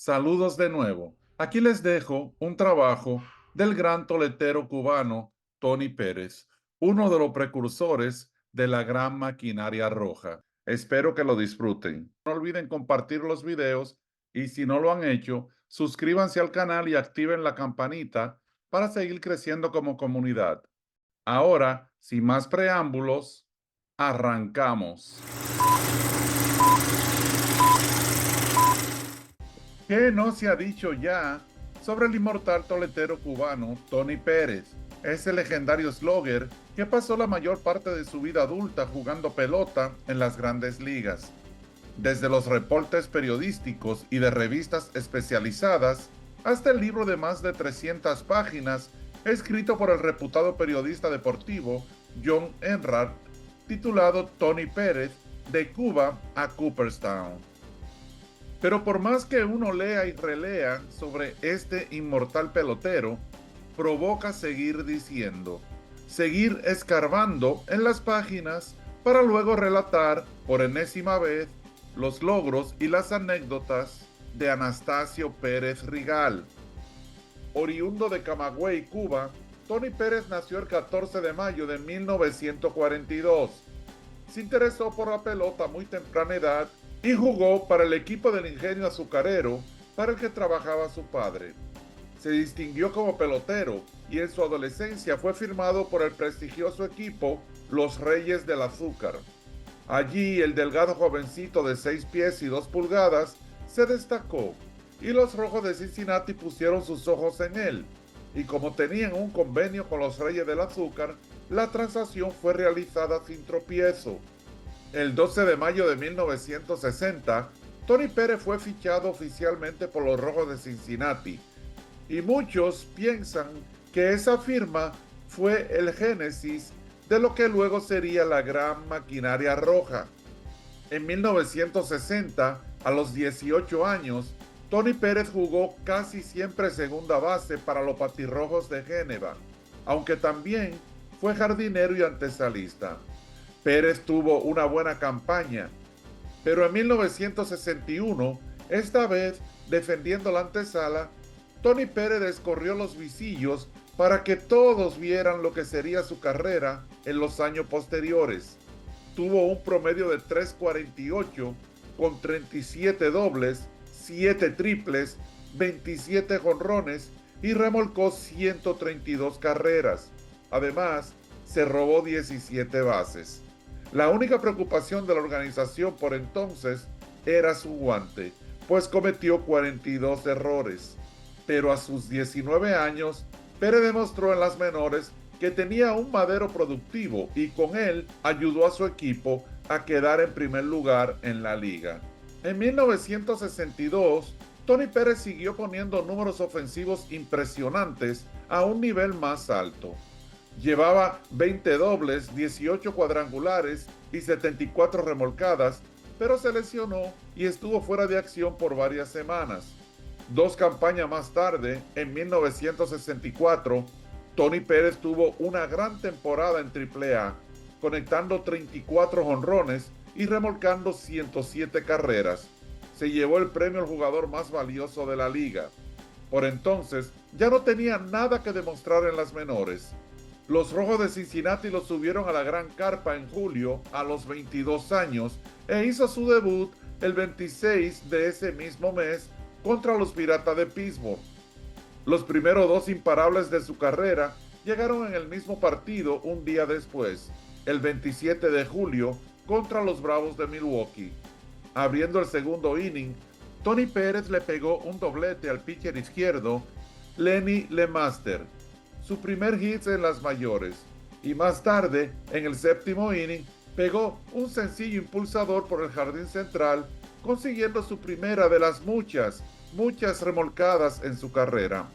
Saludos de nuevo. Aquí les dejo un trabajo del gran toletero cubano Tony Pérez, uno de los precursores de la gran maquinaria roja. Espero que lo disfruten. No olviden compartir los videos y si no lo han hecho, suscríbanse al canal y activen la campanita para seguir creciendo como comunidad. Ahora, sin más preámbulos, arrancamos. ¿Qué no se ha dicho ya sobre el inmortal toletero cubano Tony Pérez? Ese legendario slugger que pasó la mayor parte de su vida adulta jugando pelota en las grandes ligas. Desde los reportes periodísticos y de revistas especializadas hasta el libro de más de 300 páginas escrito por el reputado periodista deportivo John Enrad, titulado Tony Pérez, de Cuba a Cooperstown. Pero por más que uno lea y relea sobre este inmortal pelotero, provoca seguir diciendo, seguir escarbando en las páginas para luego relatar por enésima vez los logros y las anécdotas de Anastasio Pérez Rigal. Oriundo de Camagüey, Cuba, Tony Pérez nació el 14 de mayo de 1942. Se interesó por la pelota a muy temprana edad y jugó para el equipo del Ingenio Azucarero para el que trabajaba su padre. Se distinguió como pelotero y en su adolescencia fue firmado por el prestigioso equipo Los Reyes del Azúcar. Allí el delgado jovencito de 6 pies y 2 pulgadas se destacó y los Rojos de Cincinnati pusieron sus ojos en él. Y como tenían un convenio con los Reyes del Azúcar, la transacción fue realizada sin tropiezo. El 12 de mayo de 1960, Tony Pérez fue fichado oficialmente por los Rojos de Cincinnati, y muchos piensan que esa firma fue el génesis de lo que luego sería la gran maquinaria roja. En 1960, a los 18 años, Tony Pérez jugó casi siempre segunda base para los Patirrojos de Génova, aunque también fue jardinero y antesalista. Pérez tuvo una buena campaña, pero en 1961, esta vez defendiendo la antesala, Tony Pérez descorrió los visillos para que todos vieran lo que sería su carrera en los años posteriores. Tuvo un promedio de 3.48 con 37 dobles, 7 triples, 27 jonrones y remolcó 132 carreras. Además, se robó 17 bases. La única preocupación de la organización por entonces era su guante, pues cometió 42 errores. Pero a sus 19 años, Pérez demostró en las menores que tenía un madero productivo y con él ayudó a su equipo a quedar en primer lugar en la liga. En 1962, Tony Pérez siguió poniendo números ofensivos impresionantes a un nivel más alto. Llevaba 20 dobles, 18 cuadrangulares y 74 remolcadas, pero se lesionó y estuvo fuera de acción por varias semanas. 2 campañas más tarde, en 1964, Tony Pérez tuvo una gran temporada en AAA, conectando 34 jonrones y remolcando 107 carreras. Se llevó el premio al jugador más valioso de la liga. Por entonces, ya no tenía nada que demostrar en las menores. Los Rojos de Cincinnati lo subieron a la gran carpa en julio a los 22 años e hizo su debut el 26 de ese mismo mes contra los Piratas de Pittsburgh. Los primeros 2 imparables de su carrera llegaron en el mismo partido un día después, el 27 de julio, contra los Bravos de Milwaukee. Abriendo el segundo inning, Tony Pérez le pegó un doblete al pitcher izquierdo, Lenny LeMaster, su primer hit en las mayores, y más tarde, en el séptimo inning, pegó un sencillo impulsador por el jardín central, consiguiendo su primera de las muchas remolcadas en su carrera.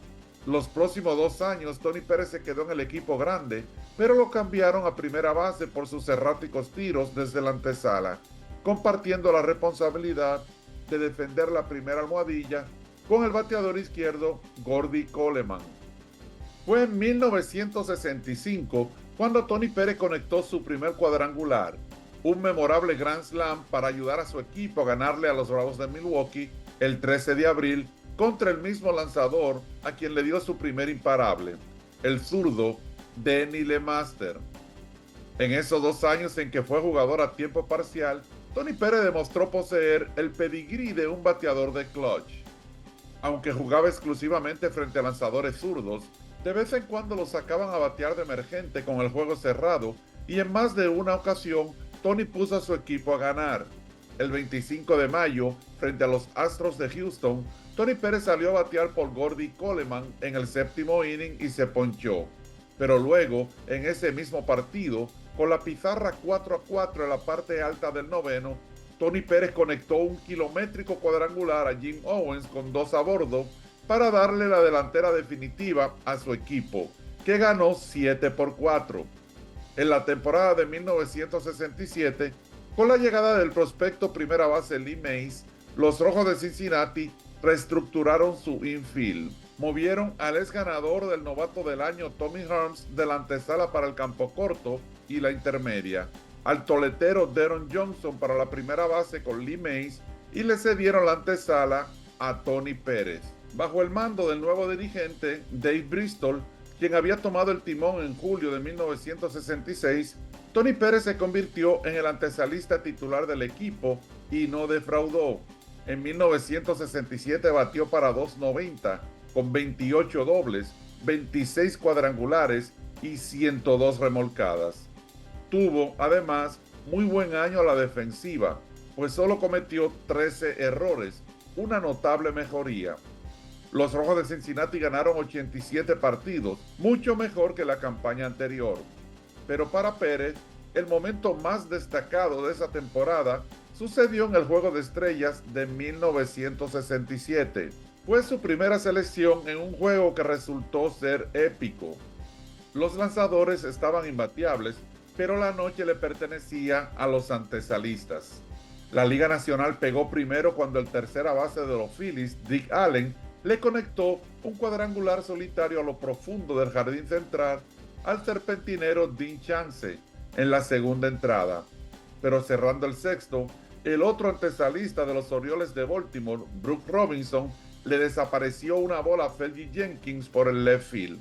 Los próximos 2 años, Tony Pérez se quedó en el equipo grande, pero lo cambiaron a primera base por sus erráticos tiros desde la antesala, compartiendo la responsabilidad de defender la primera almohadilla con el bateador izquierdo Gordy Coleman. Fue en 1965 cuando Tony Pérez conectó su primer cuadrangular, un memorable Grand Slam para ayudar a su equipo a ganarle a los Bravos de Milwaukee el 13 de abril contra el mismo lanzador a quien le dio su primer imparable, el zurdo Denny LeMaster. En esos 2 años en que fue jugador a tiempo parcial, Tony Pérez demostró poseer el pedigrí de un bateador de clutch. Aunque jugaba exclusivamente frente a lanzadores zurdos, de vez en cuando lo sacaban a batear de emergente con el juego cerrado y en más de una ocasión Tony puso a su equipo a ganar. El 25 de mayo, frente a los Astros de Houston, Tony Pérez salió a batear por Gordy Coleman en el 7º inning y se ponchó. Pero luego, en ese mismo partido, con la pizarra 4-4 en la parte alta del 9º, Tony Pérez conectó un kilométrico cuadrangular a Jim Owens con 2 a bordo para darle la delantera definitiva a su equipo, que ganó 7-4. En la temporada de 1967, con la llegada del prospecto primera base Lee Mays, los Rojos de Cincinnati reestructuraron su infield. Movieron al ex ganador del novato del año Tommy Helms de la antesala para el campo corto y la intermedia, al toletero Deron Johnson para la primera base con Lee Mays y le cedieron la antesala a Tony Pérez. Bajo el mando del nuevo dirigente Dave Bristol, quien había tomado el timón en julio de 1966, Tony Pérez se convirtió en el antesalista titular del equipo y no defraudó. En 1967 batió para .290 con 28 dobles, 26 cuadrangulares y 102 remolcadas. Tuvo, además, muy buen año a la defensiva, pues solo cometió 13 errores, una notable mejoría. Los Rojos de Cincinnati ganaron 87 partidos, mucho mejor que la campaña anterior. Pero para Pérez, el momento más destacado de esa temporada sucedió en el Juego de Estrellas de 1967. Fue su primera selección en un juego que resultó ser épico. Los lanzadores estaban imbateables, pero la noche le pertenecía a los antesalistas. La Liga Nacional pegó primero cuando el tercera base de los Phillies, Dick Allen, le conectó un cuadrangular solitario a lo profundo del jardín central al serpentinero Dean Chance en la segunda entrada. Pero cerrando el sexto, el otro antesalista de los Orioles de Baltimore, Brooks Robinson, le desapareció una bola a Fergie Jenkins por el left field.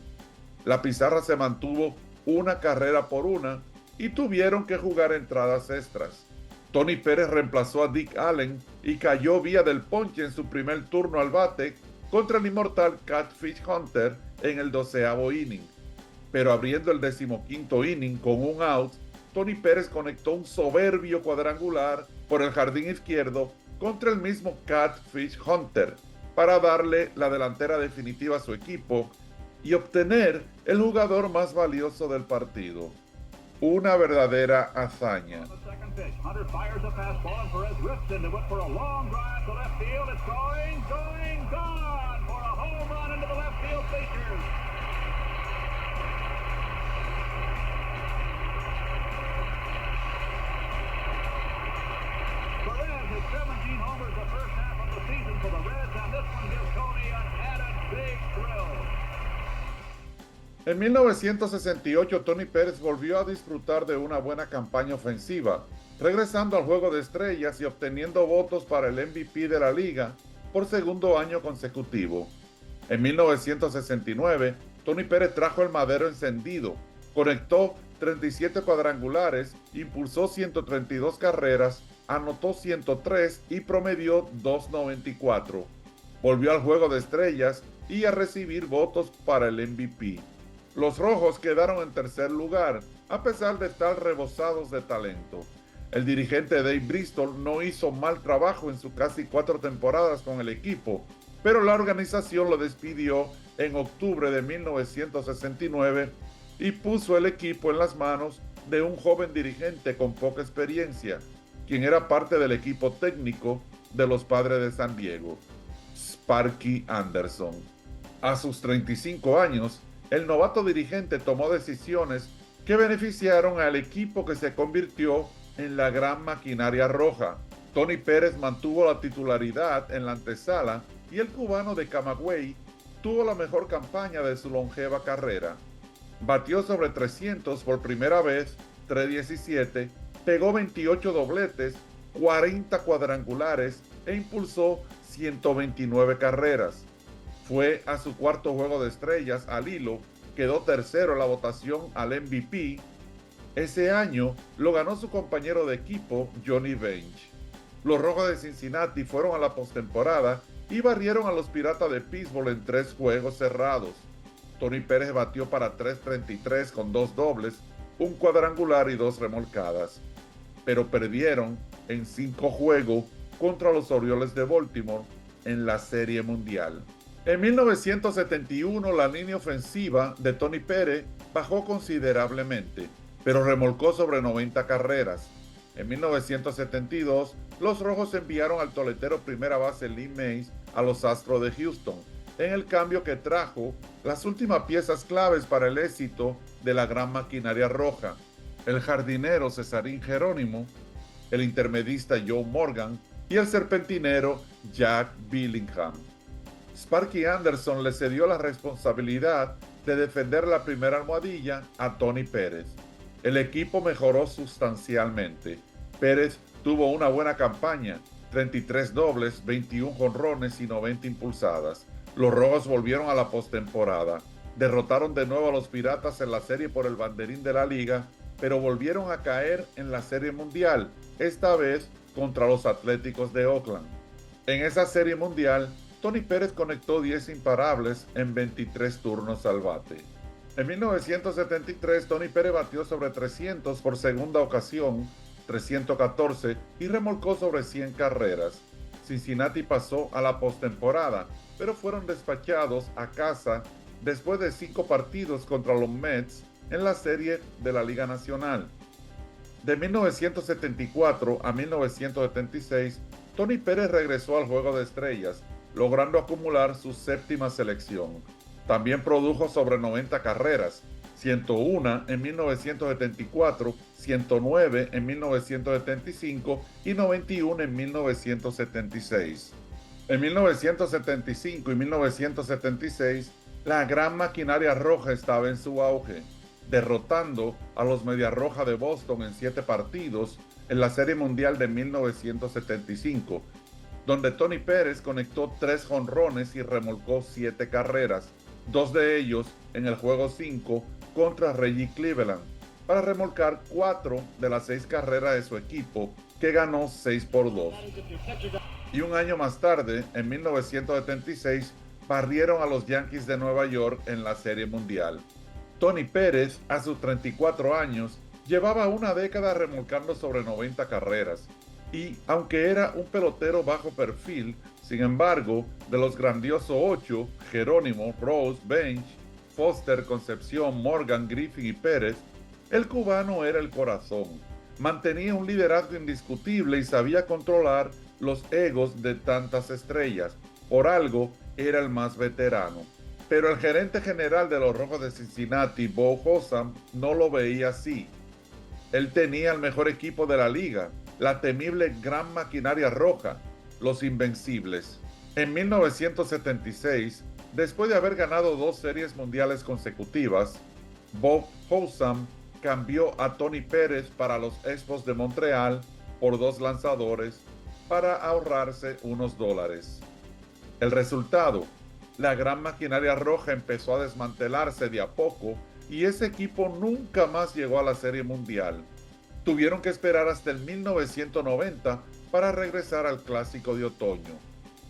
La pizarra se mantuvo 1-1 y tuvieron que jugar entradas extras. Tony Pérez reemplazó a Dick Allen y cayó vía del ponche en su primer turno al bate contra el inmortal Catfish Hunter en el 12º inning. Pero abriendo el 15º inning con un out, Tony Pérez conectó un soberbio cuadrangular por el jardín izquierdo contra el mismo Catfish Hunter para darle la delantera definitiva a su equipo y obtener el jugador más valioso del partido. Una verdadera hazaña. En 1968, Tony Pérez volvió a disfrutar de una buena campaña ofensiva, regresando al Juego de Estrellas y obteniendo votos para el MVP de la liga por segundo año consecutivo. En 1969, Tony Pérez trajo el madero encendido, conectó 37 cuadrangulares, impulsó 132 carreras, anotó 103 y promedió 2.94. Volvió al Juego de Estrellas y a recibir votos para el MVP. Los Rojos quedaron en tercer lugar, a pesar de estar rebosados de talento. El dirigente Dave Bristol no hizo mal trabajo en sus casi 4 temporadas con el equipo, pero la organización lo despidió en octubre de 1969 y puso el equipo en las manos de un joven dirigente con poca experiencia, quien era parte del equipo técnico de los Padres de San Diego, Sparky Anderson. A sus 35 años, el novato dirigente tomó decisiones que beneficiaron al equipo que se convirtió en la gran maquinaria roja. Tony Pérez mantuvo la titularidad en la antesala y el cubano de Camagüey tuvo la mejor campaña de su longeva carrera. Batió sobre 300 por primera vez, .317, pegó 28 dobletes, 40 cuadrangulares e impulsó 129 carreras. Fue a su cuarto juego de estrellas al hilo, quedó tercero en la votación al MVP. Ese año lo ganó su compañero de equipo, Johnny Bench. Los Rojos de Cincinnati fueron a la postemporada y barrieron a los Piratas de Pittsburgh en 3 juegos cerrados. Tony Pérez batió para 333 con 2 dobles, un cuadrangular y 2 remolcadas, pero perdieron en 5 juegos contra los Orioles de Baltimore en la Serie Mundial. En 1971 la línea ofensiva de Tony Pérez bajó considerablemente, pero remolcó sobre 90 carreras. En 1972, los Rojos enviaron al toletero primera base Lee Mays a los Astros de Houston, en el cambio que trajo las últimas piezas claves para el éxito de la gran maquinaria roja: el jardinero Cesarín Jerónimo, el intermedista Joe Morgan y el serpentinero Jack Billingham. Sparky Anderson le cedió la responsabilidad de defender la primera almohadilla a Tony Pérez. El equipo mejoró sustancialmente. Pérez tuvo una buena campaña, 33 dobles, 21 jonrones y 90 impulsadas. Los Rojos volvieron a la postemporada. Derrotaron de nuevo a los Piratas en la serie por el banderín de la liga, pero volvieron a caer en la Serie Mundial, esta vez contra los Atléticos de Oakland. En esa Serie Mundial, Tony Pérez conectó 10 imparables en 23 turnos al bate. En 1973, Tony Pérez batió sobre 300 por segunda ocasión, 314, y remolcó sobre 100 carreras. Cincinnati pasó a la postemporada, pero fueron despachados a casa después de 5 partidos contra los Mets en la serie de la Liga Nacional. De 1974 a 1976, Tony Pérez regresó al Juego de Estrellas, logrando acumular su séptima selección. También produjo sobre 90 carreras, 101 en 1974, 109 en 1975 y 91 en 1976. En 1975 y 1976, la gran maquinaria roja estaba en su auge, derrotando a los Medias Rojas de Boston en 7 partidos en la Serie Mundial de 1975, donde Tony Pérez conectó 3 jonrones y remolcó 7 carreras, 2 de ellos en el juego 5 contra Reggie Cleveland, para remolcar 4 de las 6 carreras de su equipo, que ganó 6-2. Y un año más tarde, en 1976, barrieron a los Yankees de Nueva York en la Serie Mundial. Tony Pérez, a sus 34 años, llevaba una década remolcando sobre 90 carreras, y aunque era un pelotero bajo perfil, sin embargo, de los grandiosos 8, Jerónimo, Rose, Bench, Foster, Concepción, Morgan, Griffin y Pérez, el cubano era el corazón. Mantenía un liderazgo indiscutible y sabía controlar los egos de tantas estrellas. Por algo, era el más veterano. Pero el gerente general de los Rojos de Cincinnati, Bo Hossam, no lo veía así. Él tenía el mejor equipo de la liga, la temible gran maquinaria roja, los Invencibles. En 1976, después de haber ganado 2 series mundiales consecutivas, Bob Hossam cambió a Tony Pérez para los Expos de Montreal por 2 lanzadores para ahorrarse unos dólares. El resultado: la gran maquinaria roja empezó a desmantelarse de a poco y ese equipo nunca más llegó a la Serie Mundial. Tuvieron que esperar hasta el 1990 para regresar al Clásico de Otoño.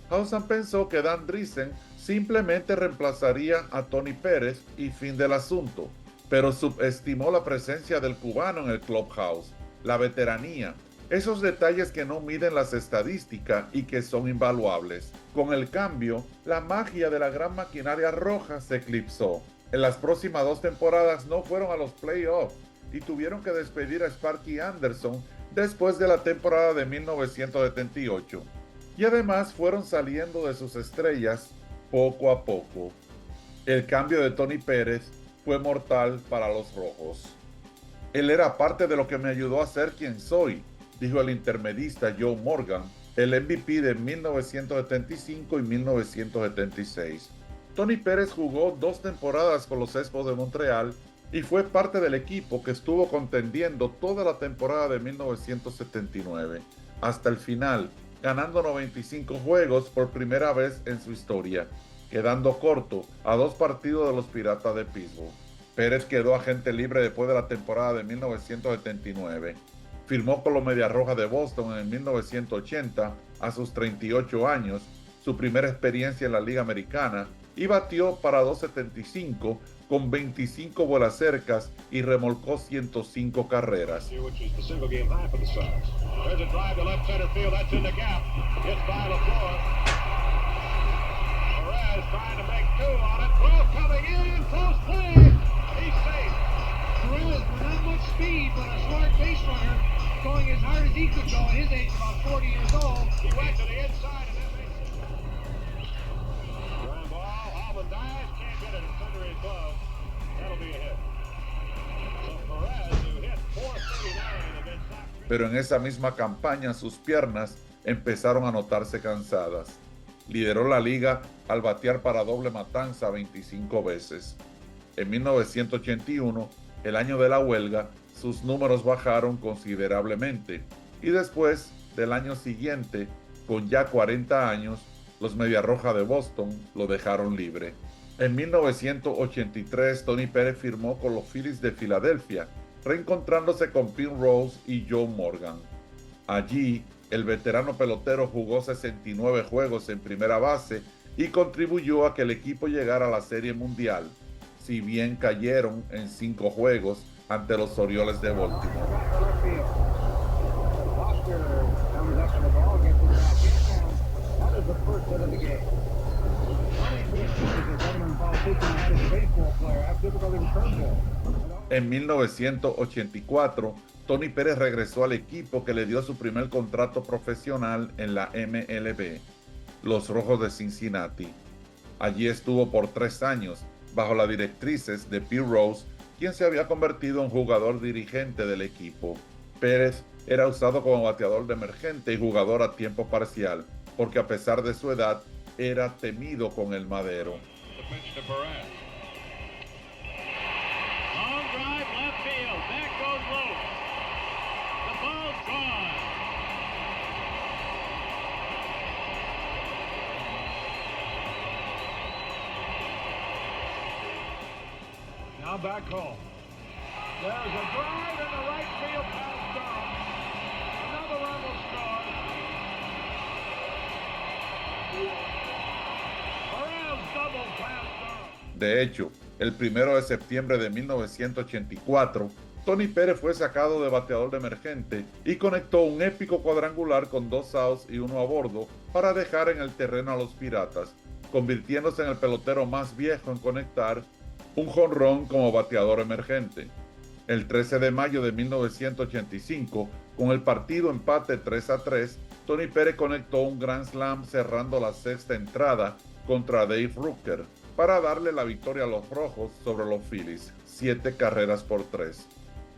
Hossam pensó que Dan Driessen simplemente reemplazaría a Tony Pérez y fin del asunto, pero subestimó la presencia del cubano en el clubhouse, la veteranía, esos detalles que no miden las estadísticas y que son invaluables. Con el cambio, la magia de la gran maquinaria roja se eclipsó. En las próximas 2 temporadas no fueron a los playoffs y tuvieron que despedir a Sparky Anderson después de la temporada de 1978. Y además fueron saliendo de sus estrellas poco a poco. El cambio de Tony Pérez fue mortal para los Rojos. Él era parte de lo que me ayudó a ser quien soy, dijo el intermedista Joe Morgan, el MVP de 1975 y 1976. Tony Pérez jugó 2 temporadas con los Expos de Montreal y fue parte del equipo que estuvo contendiendo toda la temporada de 1979 hasta el final, ganando 95 juegos por primera vez en su historia, quedando corto a 2 partidos de los Piratas de Pittsburgh. Pérez quedó agente libre después de la temporada de 1979. Firmó con los Medias Rojas de Boston en 1980 a sus 38 años, su primera experiencia en la Liga Americana, y batió para 275 con 25 bolas cercas y remolcó 105 carreras. Going as hard as he could go at his age, about 40 years old. He went to the inside of that base. Ground ball, Alvin dives, can't get it, it's under his glove. That'll be a hit. So Perez, who hit 439 against Sox. Pero en esa misma campaña sus piernas empezaron a notarse cansadas. Lideró la liga al batear para doble matanza 25 veces. En 1981, el año de la huelga, sus números bajaron considerablemente y después del año siguiente, con ya 40 años, los Medias Rojas de Boston lo dejaron libre. En 1983, Tony Pérez firmó con los Phillies de Filadelfia, reencontrándose con Pete Rose y Joe Morgan. Allí, el veterano pelotero jugó 69 juegos en primera base y contribuyó a que el equipo llegara a la Serie Mundial, si bien cayeron en 5 juegos ante los Orioles de Baltimore. En 1984, Tony Pérez regresó al equipo que le dio su primer contrato profesional en la MLB, los Rojos de Cincinnati. Allí estuvo por 3 años, bajo las directrices de Pete Rose, quien se había convertido en jugador dirigente del equipo. Pérez era usado como bateador de emergente y jugador a tiempo parcial, porque a pesar de su edad, era temido con el madero. Now back home. There's a drive in the right field past down. Another run will score. Perez double past down. De hecho, el 1 de septiembre de 1984, Tony Pérez fue sacado de bateador de emergente y conectó un épico cuadrangular con 2 outs y 1 a bordo para dejar en el terreno a los Piratas, convirtiéndose en el pelotero más viejo en conectar un jonrón como bateador emergente. El 13 de mayo de 1985, con el partido empate 3-3, Tony Pérez conectó un grand slam cerrando la 6ª entrada contra Dave Rooker para darle la victoria a los Rojos sobre los Phillies, 7 carreras por 3.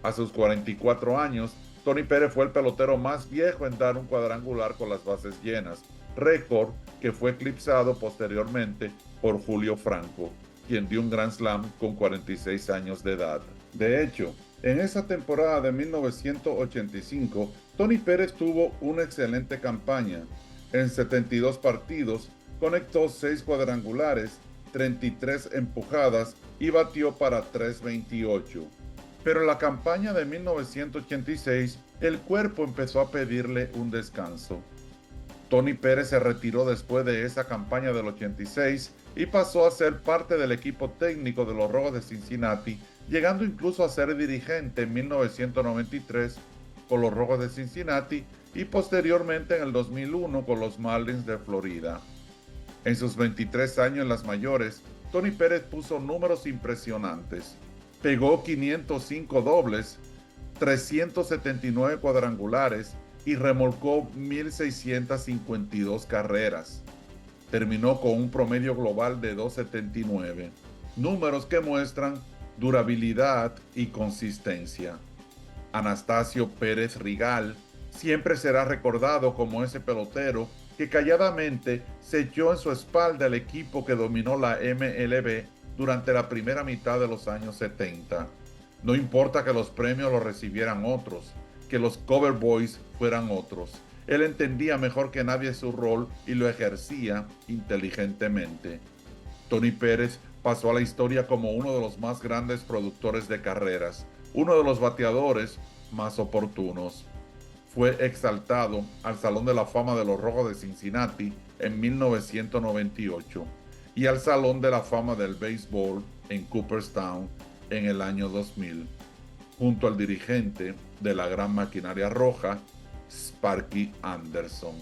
A sus 44 años, Tony Pérez fue el pelotero más viejo en dar un cuadrangular con las bases llenas, récord que fue eclipsado posteriormente por Julio Franco, quien dio un grand slam con 46 años de edad. De hecho, en esa temporada de 1985, Tony Pérez tuvo una excelente campaña. En 72 partidos, conectó 6 cuadrangulares, 33 empujadas y batió para 328. Pero en la campaña de 1986, el cuerpo empezó a pedirle un descanso. Tony Pérez se retiró después de esa campaña del 86 y pasó a ser parte del equipo técnico de los Rojos de Cincinnati, llegando incluso a ser dirigente en 1993 con los Rojos de Cincinnati y posteriormente en el 2001 con los Marlins de Florida. En sus 23 años en las mayores, Tony Pérez puso números impresionantes. Pegó 505 dobles, 379 cuadrangulares y remolcó 1,652 carreras. Terminó con un promedio global de 2.79, números que muestran durabilidad y consistencia. Anastasio Pérez Rigal siempre será recordado como ese pelotero que calladamente se echó en su espalda el equipo que dominó la MLB durante la primera mitad de los años 70. No importa que los premios los recibieran otros, que los cover boys fueran otros, Él entendía mejor que nadie su rol y lo ejercía inteligentemente. Tony Pérez pasó a la historia como uno de los más grandes productores de carreras, uno de los bateadores más oportunos. Fue exaltado al Salón de la Fama de los Rojos de Cincinnati en 1998 y al Salón de la Fama del Béisbol en Cooperstown en el año 2000, junto al dirigente de la Gran Maquinaria Roja, Sparky Anderson.